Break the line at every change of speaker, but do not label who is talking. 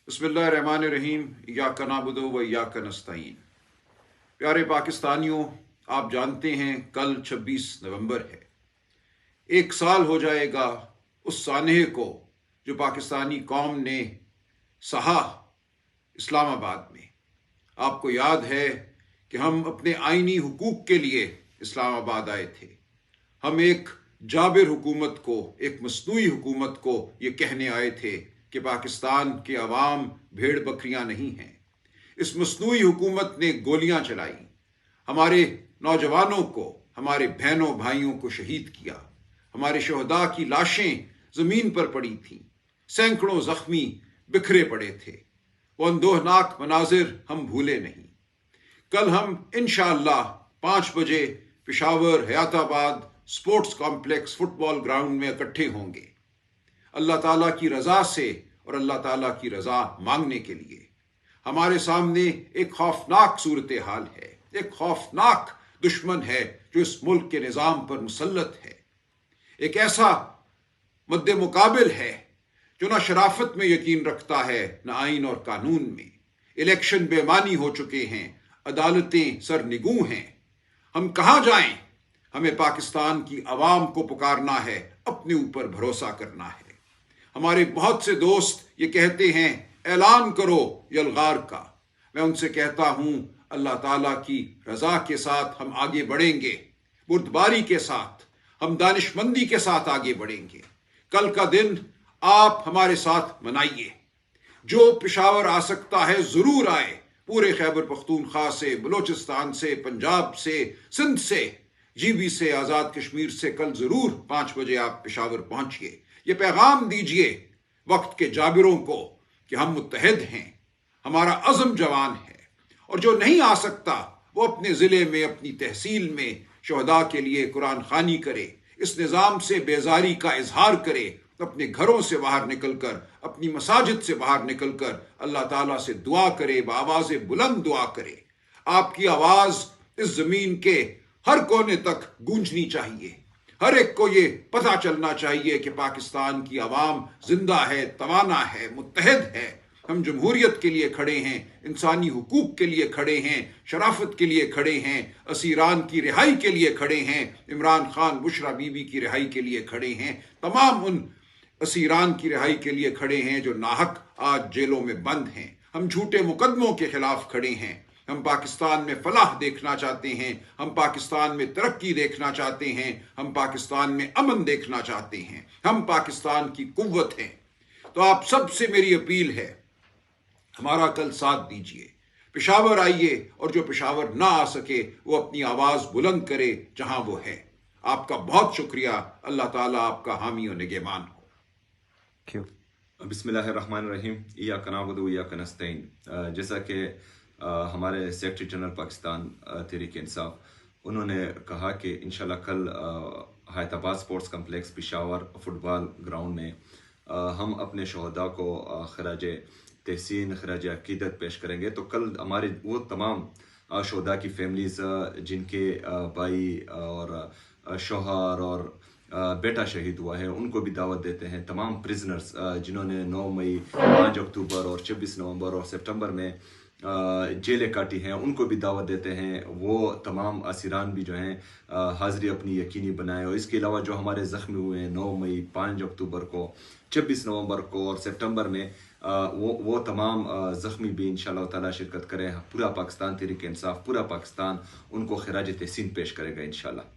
बिस्मिल्लाहिर्रहमानिर्रहीम इय्याका नअबुदु व इय्याका नस्तईन। प्यारे पाकिस्तानियों, आप जानते हैं कल 26 नवंबर है। 1 साल हो जाएगा उस सानहे को जो पाकिस्तानी कौम ने सहा इस्लामाबाद में। आपको याद है कि हम अपने आईनी हुकूक के लिए इस्लामाबाद आए थे। हम एक जाबिर हुकूमत को, एक मसनूई हुकूमत को ये कहने आए थे कि पाकिस्तान के अवाम भेड़ बकरियां नहीं हैं। इस मसनूई हुकूमत ने गोलियां चलाई, हमारे नौजवानों को, हमारे बहनों भाइयों को शहीद किया। हमारे शहदा की लाशें जमीन पर पड़ी थीं, सैकड़ों जख्मी बिखरे पड़े थे। वो अंदोहनाक मनाजिर हम भूले नहीं। कल हम इंशाअल्लाह 5 बजे Peshawar Hayatabad sports complex football ground में इकट्ठे होंगे, अल्लाह ताला की रजा से और अल्लाह ताला की रजा मांगने के लिए। हमारे सामने एक खौफनाक सूरत हाल है, एक खौफनाक दुश्मन है जो इस मुल्क के निज़ाम पर मुसल्लत है। एक ऐसा मद्दे मुकाबिल है जो ना शराफत में यकीन रखता है, न आइन और कानून में। इलेक्शन बेमानी हो चुके हैं, अदालतें सरनिगू हैं। हम कहाँ जाएं? हमें पाकिस्तान की आवाम को पुकारना है, अपने ऊपर भरोसा करना है। हमारे बहुत से दोस्त ये कहते हैं ऐलान करो यलगार का। मैं उनसे कहता हूं अल्लाह ताला की रजा के साथ हम आगे बढ़ेंगे, बुर्दबारी के साथ, हम दानिशमंदी के साथ आगे बढ़ेंगे। कल का दिन आप हमारे साथ मनाइए। जो पेशावर आ सकता है जरूर आए, पूरे खैबर पख्तूनख्वा से, बलोचिस्तान से, पंजाब से, सिंध से, जीबी से, आज़ाद कश्मीर से कल जरूर 5 बजे आप पेशावर पहुंचिए। ये पैगाम दीजिए वक्त के जाबिरों को कि हम मुत्तहिद हैं, हमारा अज़म जवान है। और जो नहीं आ सकता वो अपने ज़िले में, अपनी तहसील में शहदा के लिए कुरान खानी करे, इस निज़ाम से बेजारी का इजहार करे, अपने घरों से बाहर निकलकर, अपनी मसाजिद से बाहर निकलकर अल्लाह ताला से दुआ करे, बावाज़ बुलंद दुआ करे। आपकी आवाज़ इस ज़मीन के हर कोने तक गूंजनी चाहिए। हर एक को ये पता चलना चाहिए कि पाकिस्तान की आवाम जिंदा है, तवाना है, मुत्तहिद है। हम जमहूरियत के लिए खड़े हैं, इंसानी हुकूक के लिए खड़े हैं, शराफत के लिए खड़े हैं, असीरान की रिहाई के लिए खड़े हैं, इमरान खान बुशरा बीबी की रिहाई के लिए खड़े हैं, तमाम उन असीरान की रिहाई के लिए खड़े हैं जो नाहक आज जेलों में बंद हैं। हम झूठे मुकदमों के खिलाफ खड़े हैं। हम पाकिस्तान में फलाह देखना चाहते हैं, हम पाकिस्तान में तरक्की देखना चाहते हैं, हम पाकिस्तान में अमन देखना चाहते हैं, हम पाकिस्तान की कुव्वत हैं। तो आप सबसे मेरी अपील है, हमारा कल साथ दीजिए, पेशावर आइए, और जो पेशावर ना आ सके वो अपनी आवाज़ बुलंद करे जहां वो है। आपका बहुत शुक्रिया। अल्लाह ताला आपका हामी और निगहबान हो।
क्यों?
बिस्मिल्लाहिर्रहमानिर्रहीम इय्याका नअबुदु व इय्याका नस्तईन। जैसा कि हमारे सेक्रेटरी जनरल पाकिस्तान तहरीक इंसाफ उन्होंने कहा कि इंशाल्लाह कल Hayatabad sports complex Peshawar football ground में हम अपने शहदा को खराज तहसीन, खराज अकीदत पेश करेंगे। तो कल हमारे वो तमाम शहदा की फैमिलीज़ जिनके भाई और शौहर और बेटा शहीद हुआ है, उनको भी दावत देते हैं। तमाम प्रिजनर्स जिन्होंने 9 मई, 5 अक्टूबर और 26 नवंबर और सितंबर में जेलें काटी हैं, उनको भी दावत देते हैं। वो तमाम असीरान भी जो हैं हाज़िरी अपनी यकीनी बनाएं। और इसके अलावा जो हमारे ज़ख्मी हुए हैं 9 मई, 5 अक्टूबर को, 26 नवंबर को और सितंबर में, वो तमाम ज़ख्मी भी इंशाअल्लाह ताला शिरकत करें। पूरा पाकिस्तान तहरीक इंसाफ, पूरा पाकिस्तान उनको खिराज तहसीन पेश करेगा इंशाअल्लाह।